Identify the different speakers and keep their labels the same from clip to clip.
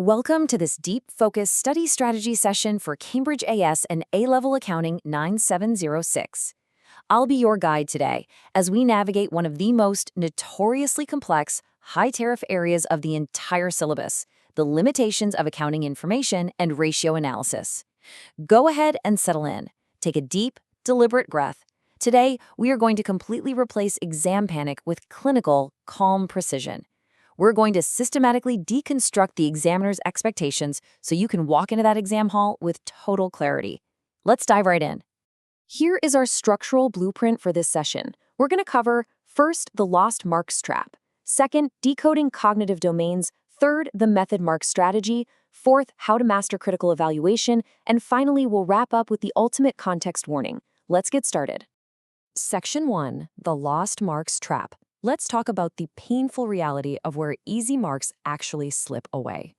Speaker 1: Welcome to this deep focus study strategy session for Cambridge AS and A-Level Accounting 9706. I'll be your guide today as we navigate one of the most notoriously complex, high-tariff areas of the entire syllabus, the limitations of accounting information and ratio analysis. Go ahead and settle in. Take a deep, deliberate breath. Today, we are going to completely replace exam panic with clinical, calm precision. We're going to systematically deconstruct the examiner's expectations so you can walk into that exam hall with total clarity. Let's dive right in. Here is our structural blueprint for this session. We're going to cover, first, the lost marks trap. Second, decoding cognitive domains. Third, the method mark strategy. Fourth, how to master critical evaluation. And finally, we'll wrap up with the ultimate context warning. Let's get started. Section 1, the lost marks trap. Let's talk about the painful reality of where easy marks actually slip away.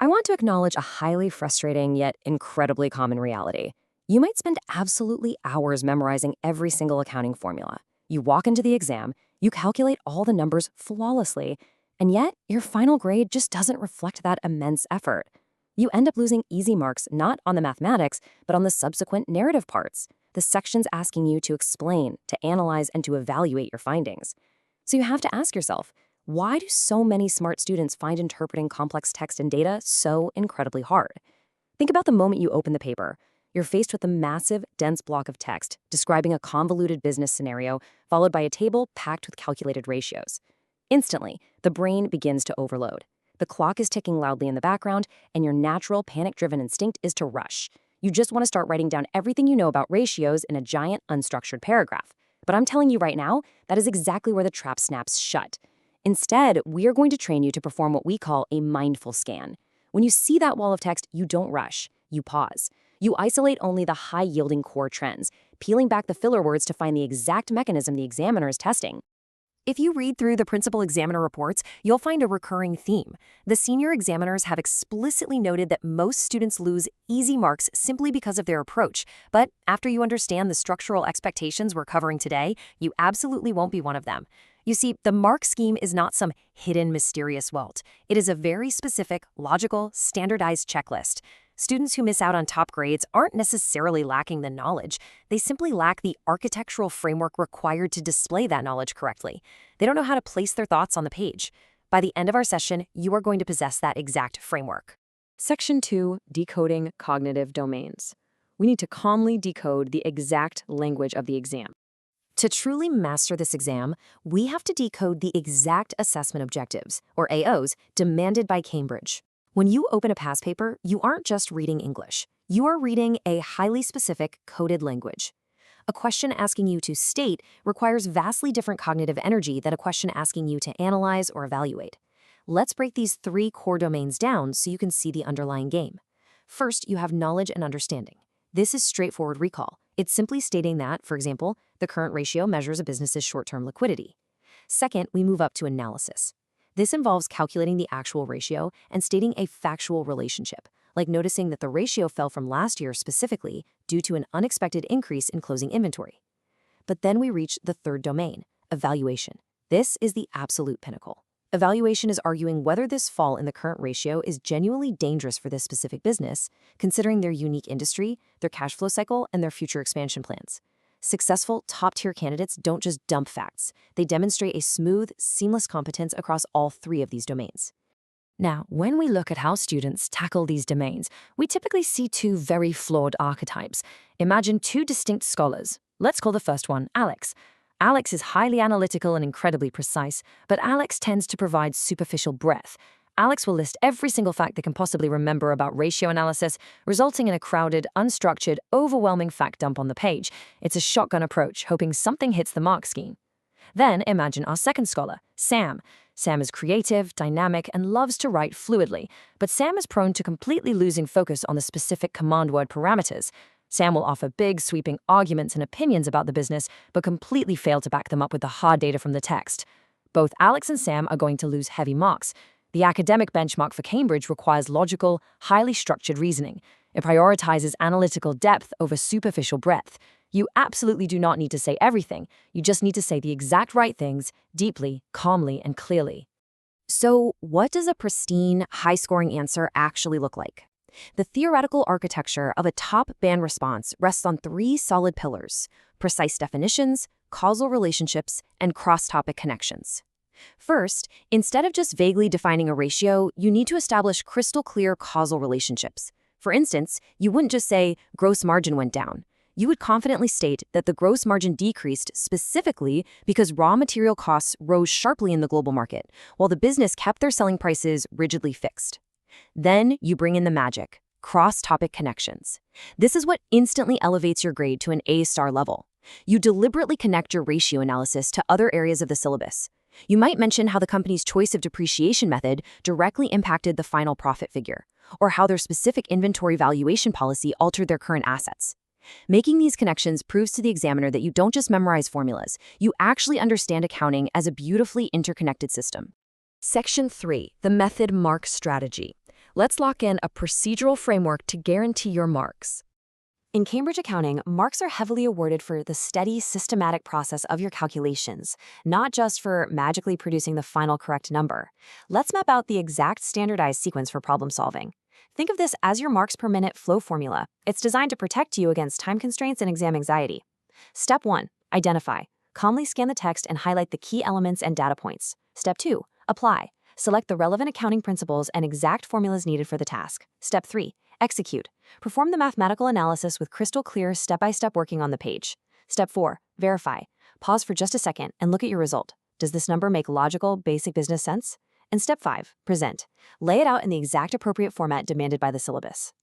Speaker 1: I want to acknowledge a highly frustrating yet incredibly common reality. You might spend absolutely hours memorizing every single accounting formula. You walk into the exam, you calculate all the numbers flawlessly, and yet your final grade just doesn't reflect that immense effort. You end up losing easy marks not on the mathematics, but on the subsequent narrative parts, the sections asking you to explain, to analyze, and to evaluate your findings. So you have to ask yourself, why do so many smart students find interpreting complex text and data so incredibly hard? Think about the moment you open the paper. You're faced with a massive, dense block of text describing a convoluted business scenario, followed by a table packed with calculated ratios. Instantly, the brain begins to overload. The clock is ticking loudly in the background, and your natural panic-driven instinct is to rush. You just want to start writing down everything you know about ratios in a giant, unstructured paragraph. But I'm telling you right now, that is exactly where the trap snaps shut. Instead, we are going to train you to perform what we call a mindful scan. When you see that wall of text, you don't rush, you pause. You isolate only the high-yielding core trends, peeling back the filler words to find the exact mechanism the examiner is testing. If you read through the principal examiner reports, you'll find a recurring theme. The senior examiners have explicitly noted that most students lose easy marks simply because of their approach. But after you understand the structural expectations we're covering today, you absolutely won't be one of them. You see, the mark scheme is not some hidden, mysterious vault. It is a very specific, logical, standardized checklist. Students who miss out on top grades aren't necessarily lacking the knowledge. They simply lack the architectural framework required to display that knowledge correctly. They don't know how to place their thoughts on the page. By the end of our session, you are going to possess that exact framework. Section 2, decoding cognitive domains. We need to calmly decode the exact language of the exam. To truly master this exam, we have to decode the exact assessment objectives, or AOs, demanded by Cambridge. When you open a past paper, you aren't just reading English. You are reading a highly specific coded language. A question asking you to state requires vastly different cognitive energy than a question asking you to analyze or evaluate. Let's break these 3 core domains down so you can see the underlying game. First, you have knowledge and understanding. This is straightforward recall. It's simply stating that, for example, the current ratio measures a business's short-term liquidity. Second, we move up to analysis. This involves calculating the actual ratio and stating a factual relationship, like noticing that the ratio fell from last year specifically due to an unexpected increase in closing inventory. But then we reach the third domain, evaluation. This is the absolute pinnacle. Evaluation is arguing whether this fall in the current ratio is genuinely dangerous for this specific business, considering their unique industry, their cash flow cycle, and their future expansion plans. Successful, top-tier candidates don't just dump facts. They demonstrate a smooth, seamless competence across all 3 of these domains. Now, when we look at how students tackle these domains, we typically see 2 very flawed archetypes. Imagine 2 distinct scholars. Let's call the first one Alex. Alex is highly analytical and incredibly precise, but Alex tends to provide superficial breadth. Alex will list every single fact they can possibly remember about ratio analysis, resulting in a crowded, unstructured, overwhelming fact dump on the page. It's a shotgun approach, hoping something hits the mark scheme. Then imagine our second scholar, Sam. Sam is creative, dynamic, and loves to write fluidly, but Sam is prone to completely losing focus on the specific command word parameters. Sam will offer big, sweeping arguments and opinions about the business, but completely fail to back them up with the hard data from the text. Both Alex and Sam are going to lose heavy marks. The academic benchmark for Cambridge requires logical, highly structured reasoning. It prioritizes analytical depth over superficial breadth. You absolutely do not need to say everything. You just need to say the exact right things, deeply, calmly, and clearly. So, what does a pristine, high-scoring answer actually look like? The theoretical architecture of a top-band response rests on three solid pillars: precise definitions, causal relationships, and cross-topic connections. First, instead of just vaguely defining a ratio, you need to establish crystal clear causal relationships. For instance, you wouldn't just say gross margin went down. You would confidently state that the gross margin decreased specifically because raw material costs rose sharply in the global market, while the business kept their selling prices rigidly fixed. Then you bring in the magic: cross-topic connections. This is what instantly elevates your grade to an A-star level. You deliberately connect your ratio analysis to other areas of the syllabus. You might mention how the company's choice of depreciation method directly impacted the final profit figure, or how their specific inventory valuation policy altered their current assets. Making these connections proves to the examiner that you don't just memorize formulas, you actually understand accounting as a beautifully interconnected system. Section 3, the method mark strategy. Let's lock in a procedural framework to guarantee your marks. In Cambridge accounting, marks are heavily awarded for the steady, systematic process of your calculations, not just for magically producing the final correct number. Let's map out the exact standardized sequence for problem solving. Think of this as your marks per minute flow formula. It's designed to protect you against time constraints and exam anxiety. Step 1, identify. Calmly scan the text and highlight the key elements and data points. Step 2, apply. Select the relevant accounting principles and exact formulas needed for the task. Step 3, execute. Perform the mathematical analysis with crystal clear step-by-step working on the page. Step 4, verify. Pause for just a second and look at your result. Does this number make logical, basic business sense? And step 5, present. Lay it out in the exact appropriate format demanded by the syllabus.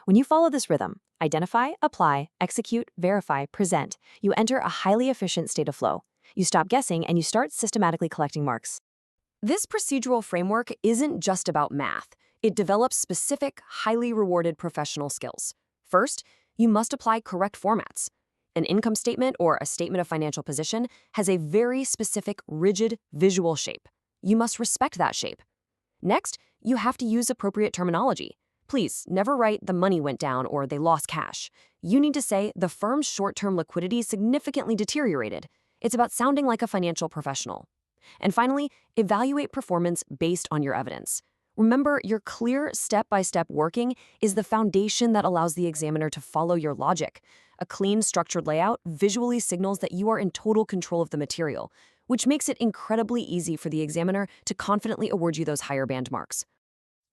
Speaker 1: When you follow this rhythm, identify, apply, execute, verify, present, you enter a highly efficient state of flow. You stop guessing and you start systematically collecting marks. This procedural framework isn't just about math. It develops specific, highly rewarded professional skills. First, you must apply correct formats. An income statement or a statement of financial position has a very specific, rigid, visual shape. You must respect that shape. Next, you have to use appropriate terminology. Please never write "the money went down" or "they lost cash." You need to say "the firm's short-term liquidity significantly deteriorated." It's about sounding like a financial professional. And finally, evaluate performance based on your evidence. Remember, your clear step-by-step working is the foundation that allows the examiner to follow your logic. A clean, structured layout visually signals that you are in total control of the material, which makes it incredibly easy for the examiner to confidently award you those higher band marks.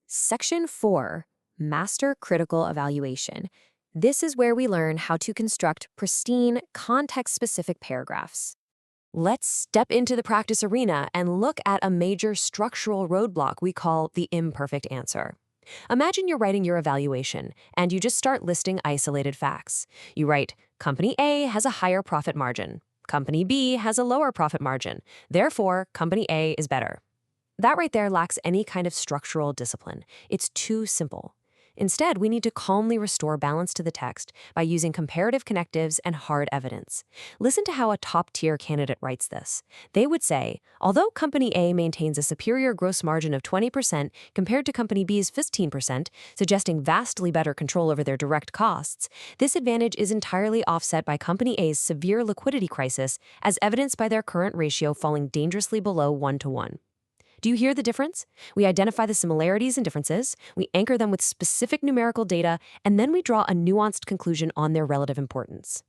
Speaker 1: Section 4, Master Critical Evaluation. This is where we learn how to construct pristine, context-specific paragraphs. Let's step into the practice arena and look at a major structural roadblock we call the imperfect answer. Imagine you're writing your evaluation, and you just start listing isolated facts. You write, Company A has a higher profit margin. Company B has a lower profit margin. Therefore, Company A is better. That right there lacks any kind of structural discipline. It's too simple. Instead, we need to calmly restore balance to the text by using comparative connectives and hard evidence. Listen to how a top-tier candidate writes this. They would say, although Company A maintains a superior gross margin of 20% compared to Company B's 15%, suggesting vastly better control over their direct costs, this advantage is entirely offset by Company A's severe liquidity crisis, as evidenced by their current ratio falling dangerously below 1-to-1. Do you hear the difference? We identify the similarities and differences, we anchor them with specific numerical data, and then we draw a nuanced conclusion on their relative importance.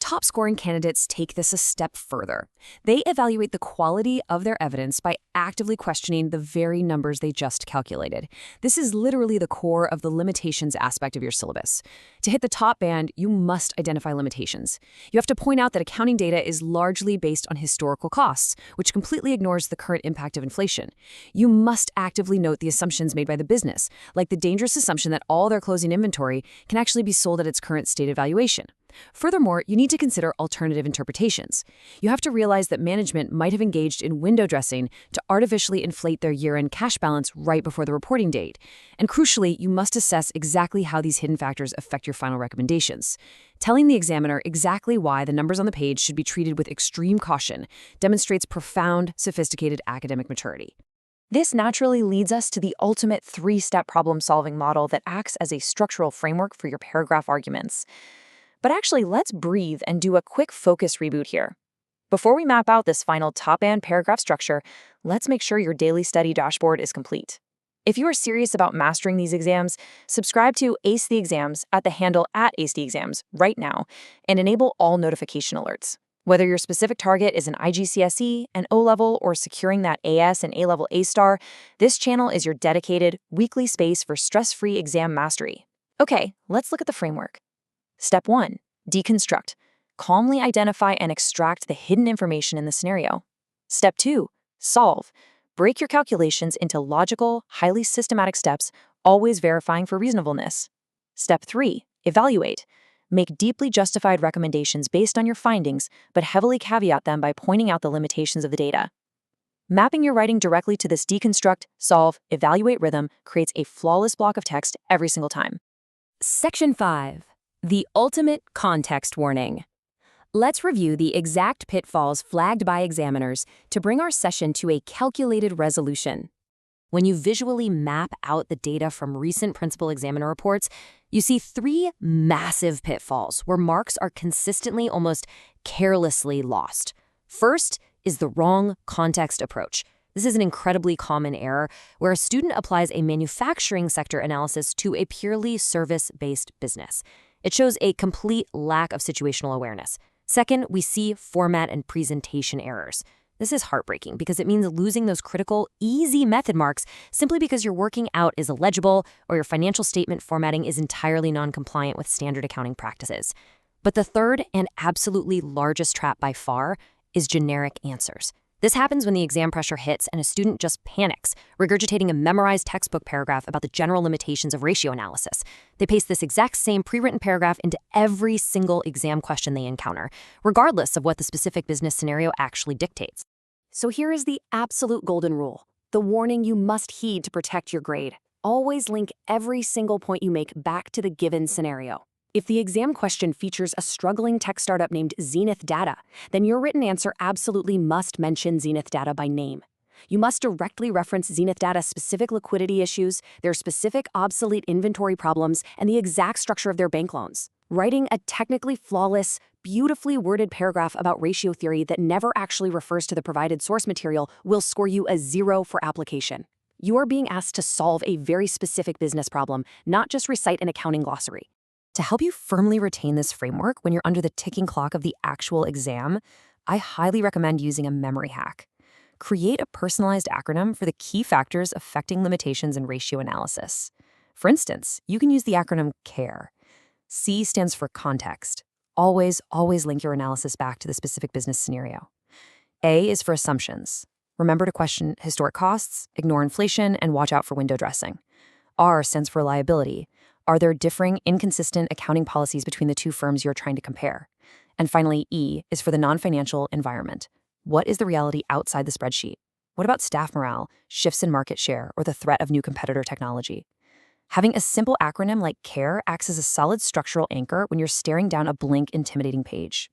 Speaker 1: Top-scoring candidates take this a step further. They evaluate the quality of their evidence by actively questioning the very numbers they just calculated. This is literally the core of the limitations aspect of your syllabus. To hit the top band, you must identify limitations. You have to point out that accounting data is largely based on historical costs, which completely ignores the current impact of inflation. You must actively note the assumptions made by the business, like the dangerous assumption that all their closing inventory can actually be sold at its current stated valuation. Furthermore, you need to consider alternative interpretations. You have to realize that management might have engaged in window dressing to artificially inflate their year-end cash balance right before the reporting date. And crucially, you must assess exactly how these hidden factors affect your final recommendations. Telling the examiner exactly why the numbers on the page should be treated with extreme caution demonstrates profound, sophisticated academic maturity. This naturally leads us to the ultimate three-step problem-solving model that acts as a structural framework for your paragraph arguments. But actually, let's breathe and do a quick focus reboot here. Before we map out this final top-end paragraph structure, let's make sure your daily study dashboard is complete. If you are serious about mastering these exams, subscribe to Ace the Exams at the handle @AceTheExams right now and enable all notification alerts. Whether your specific target is an IGCSE, an O-level, or securing that AS and A-level A-star, this channel is your dedicated, weekly space for stress-free exam mastery. Okay, let's look at the framework. Step 1. Deconstruct. Calmly identify and extract the hidden information in the scenario. Step 2. Solve. Break your calculations into logical, highly systematic steps, always verifying for reasonableness. Step 3. Evaluate. Make deeply justified recommendations based on your findings, but heavily caveat them by pointing out the limitations of the data. Mapping your writing directly to this deconstruct, solve, evaluate rhythm creates a flawless block of text every single time.
Speaker 2: Section 5. The ultimate context warning. Let's review the exact pitfalls flagged by examiners to bring our session to a calculated resolution. When you visually map out the data from recent principal examiner reports, you see 3 massive pitfalls where marks are consistently, almost carelessly lost. First is the wrong context approach. This is an incredibly common error where a student applies a manufacturing sector analysis to a purely service-based business. It shows a complete lack of situational awareness. Second, we see format and presentation errors. This is heartbreaking because it means losing those critical, easy method marks simply because your working out is illegible or your financial statement formatting is entirely non-compliant with standard accounting practices. But the third and absolutely largest trap by far is generic answers. This happens when the exam pressure hits and a student just panics, regurgitating a memorized textbook paragraph about the general limitations of ratio analysis. They paste this exact same pre-written paragraph into every single exam question they encounter, regardless of what the specific business scenario actually dictates. So here is the absolute golden rule, the warning you must heed to protect your grade. Always link every single point you make back to the given scenario. If the exam question features a struggling tech startup named Zenith Data, then your written answer absolutely must mention Zenith Data by name. You must directly reference Zenith Data's specific liquidity issues, their specific obsolete inventory problems, and the exact structure of their bank loans. Writing a technically flawless, beautifully worded paragraph about ratio theory that never actually refers to the provided source material will score you a 0 for application. You are being asked to solve a very specific business problem, not just recite an accounting glossary. To help you firmly retain this framework when you're under the ticking clock of the actual exam, I highly recommend using a memory hack. Create a personalized acronym for the key factors affecting limitations in ratio analysis. For instance, you can use the acronym CARE. C stands for context. Always link your analysis back to the specific business scenario. A is for assumptions. Remember to question historic costs, ignore inflation, and watch out for window dressing. R stands for liability. Are there differing, inconsistent accounting policies between the two firms you're trying to compare? And finally, E is for the non-financial environment. What is the reality outside the spreadsheet? What about staff morale, shifts in market share, or the threat of new competitor technology? Having a simple acronym like CARE acts as a solid structural anchor when you're staring down a blank, intimidating page.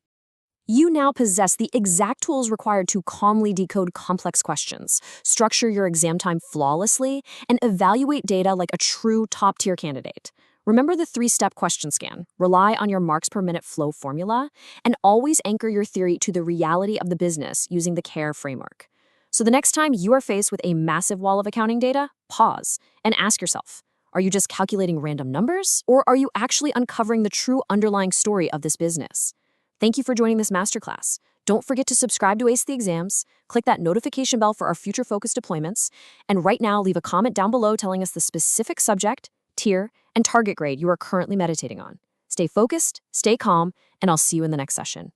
Speaker 2: You now possess the exact tools required to calmly decode complex questions, structure your exam time flawlessly, and evaluate data like a true top-tier candidate. Remember the 3-step question scan, rely on your marks per minute flow formula, and always anchor your theory to the reality of the business using the CARE framework. So the next time you are faced with a massive wall of accounting data, pause and ask yourself, are you just calculating random numbers, or are you actually uncovering the true underlying story of this business? Thank you for joining this masterclass. Don't forget to subscribe to Ace the Exams, click that notification bell for our future focused deployments, and right now leave a comment down below telling us the specific subject, tier, and target grade you are currently meditating on. Stay focused, stay calm, and I'll see you in the next session.